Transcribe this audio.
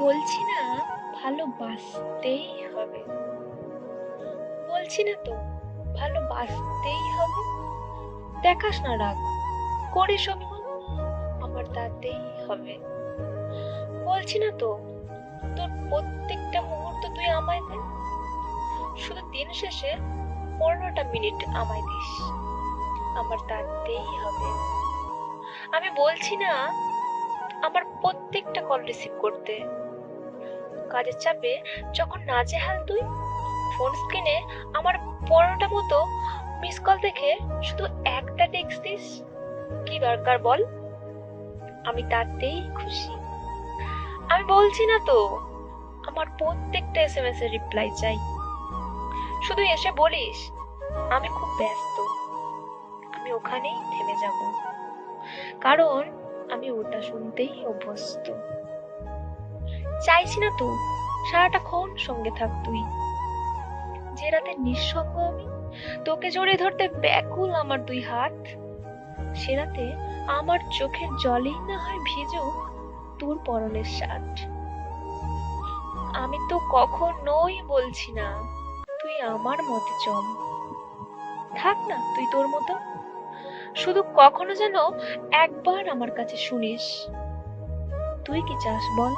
বলছি না ভালোবাসতেই হবে, বলছি না তো ভালোবাসতেই হবে। দেখাস না রাগ, করিস অভিমান, আমার তাতেই হবে। বলছি না তো তোর প্রত্যেকটা মুহূর্ত তুই আমায় দে, শুধু দিন শেষে 15টা মিনিট আমায় দিস, আমার তাতেই হবে। আমি বলছি না আমার প্রত্যেকটা কল রিসিভ করতে, কাজের চাপে যখন নাজেহাল তুই ফোন স্ক্রিনে আমার 15টা মতো মিস কল দেখে শুধু একটা টেক্সট দিস, কি দরকার বল, আমি তাতেই খুশি। আমি বলছি না তো আমার প্রত্যেকটা এসএমএস এর রিপ্লাই চাই, শুধু এসে বলিস আমি খুব ব্যস্ত, আমি ওখানেই থেমে যাব, কারণ আমি ওটা শুনতেই অভ্যস্ত। চাইছি না তো সারাটাক্ষণ সঙ্গে থাক তুই, যে রাতে নিঃসঙ্গ আমি তোকে জড়িয়ে ধরতে ব্যাকুল আমার দুই হাত, সে রাতে আমার চোখের জলেই না হয় ভিজুক তোর পরনের শার্ট। আমি তো কখনোই বলছি না তুই আমার মতে চল, থাক না তুই তোর মতো, শুধু কখনো যেন একবার আমার কাছে শুনিস তুই কি চাস বল।